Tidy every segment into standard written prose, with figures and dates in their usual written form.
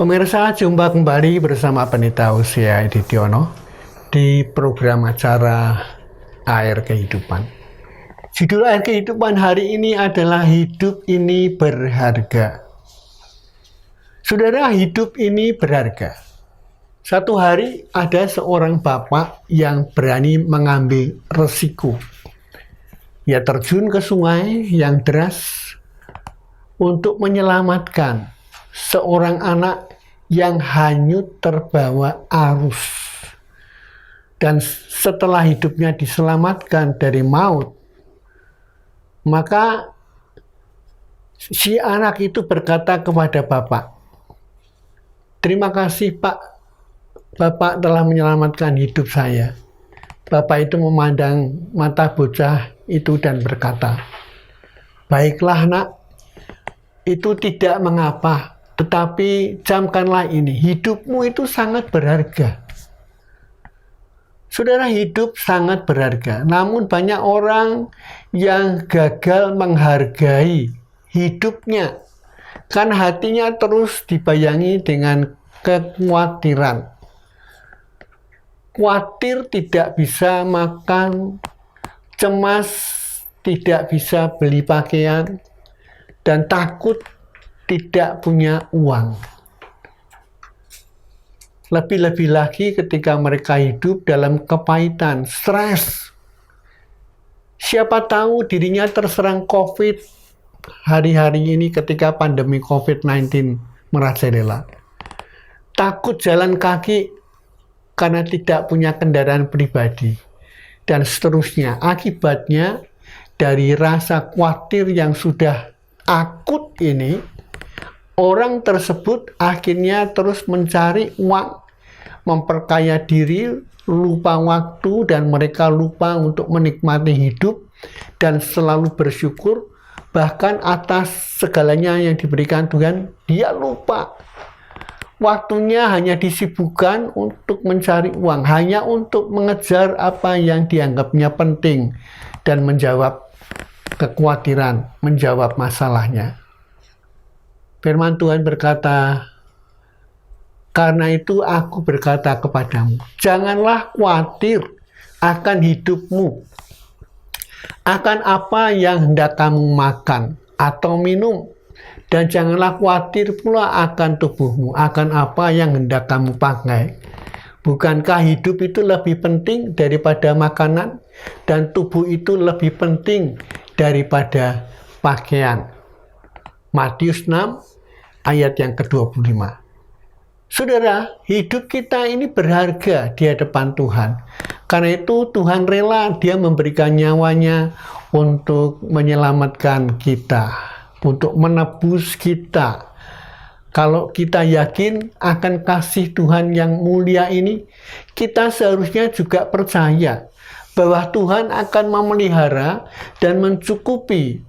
Pemirsa, jumpa kembali bersama Pendeta Hosea Edidiono di program acara Air Kehidupan. Judul Air Kehidupan hari ini adalah Hidup Ini Berharga. Saudara, hidup ini berharga. Satu hari ada seorang bapak yang berani mengambil resiko. Ia terjun ke sungai yang deras untuk menyelamatkan seorang anak yang hanyut terbawa arus. Dan setelah hidupnya diselamatkan dari maut, maka si anak itu berkata kepada bapak, "Terima kasih Pak, Bapak telah menyelamatkan hidup saya." Bapak itu memandang mata bocah itu dan berkata, "Baiklah nak, itu tidak mengapa. Tetapi camkanlah ini, hidupmu itu sangat berharga." Saudara, hidup sangat berharga. Namun banyak orang yang gagal menghargai hidupnya. Kan hatinya terus dibayangi dengan kekhawatiran. Khawatir tidak bisa makan, cemas tidak bisa beli pakaian, dan takut tidak punya uang. Lebih-lebih lagi ketika mereka hidup dalam kepahitan, stres. Siapa tahu dirinya terserang COVID hari-hari ini ketika pandemi COVID-19 merajalela. Takut jalan kaki karena tidak punya kendaraan pribadi. Dan seterusnya. Akibatnya dari rasa khawatir yang sudah akut ini, orang tersebut akhirnya terus mencari uang, memperkaya diri, lupa waktu, dan mereka lupa untuk menikmati hidup dan selalu bersyukur bahkan atas segalanya yang diberikan Tuhan. Dia lupa. Waktunya hanya disibukkan untuk mencari uang, hanya untuk mengejar apa yang dianggapnya penting dan menjawab kekhawatiran, menjawab masalahnya. Firman Tuhan berkata, "Karena itu aku berkata kepadamu, janganlah khawatir akan hidupmu, akan apa yang hendak kamu makan atau minum, dan janganlah khawatir pula akan tubuhmu, akan apa yang hendak kamu pakai. Bukankah hidup itu lebih penting daripada makanan, dan tubuh itu lebih penting daripada pakaian?" Matius 6 ayat yang ke-25. Saudara, hidup kita ini berharga di hadapan Tuhan. Karena itu Tuhan rela Dia memberikan nyawanya untuk menyelamatkan kita, untuk menebus kita. Kalau kita yakin akan kasih Tuhan yang mulia ini, kita seharusnya juga percaya bahwa Tuhan akan memelihara dan mencukupi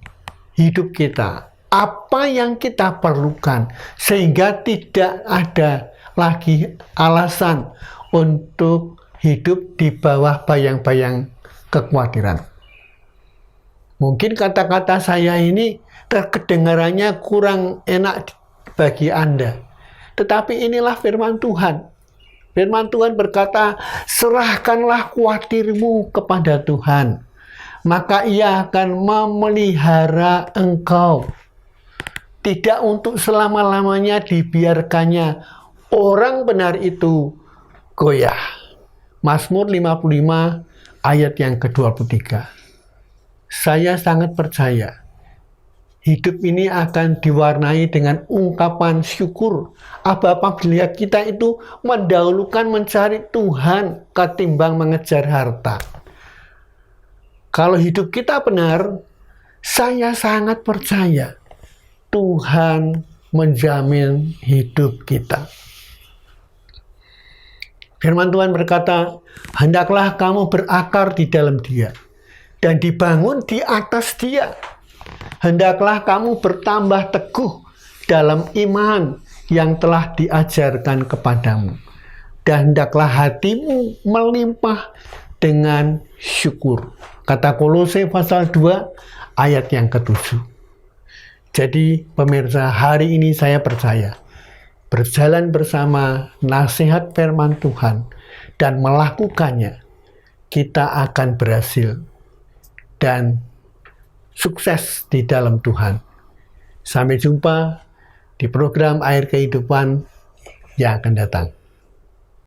hidup kita, apa yang kita perlukan, sehingga tidak ada lagi alasan untuk hidup di bawah bayang-bayang kekhawatiran. Mungkin kata-kata saya ini kedengarannya kurang enak bagi Anda, tetapi inilah firman Tuhan. Firman Tuhan berkata, "Serahkanlah khawatirmu kepada Tuhan, maka Ia akan memelihara engkau." Tidak untuk selama-lamanya dibiarkannya orang benar itu goyah. Mazmur 55 ayat yang ke-23. Saya sangat percaya hidup ini akan diwarnai dengan ungkapan syukur apabila kita itu mendahulukan mencari Tuhan ketimbang mengejar harta. Kalau hidup kita benar, saya sangat percaya Tuhan menjamin hidup kita. Firman Tuhan berkata, "Hendaklah kamu berakar di dalam Dia dan dibangun di atas Dia. Hendaklah kamu bertambah teguh dalam iman yang telah diajarkan kepadamu, dan hendaklah hatimu melimpah dengan syukur." Kata Kolose pasal 2 ayat yang ke-7. Jadi pemirsa, hari ini saya percaya berjalan bersama nasihat firman Tuhan dan melakukannya, kita akan berhasil dan sukses di dalam Tuhan. Sampai jumpa di program Air Kehidupan yang akan datang.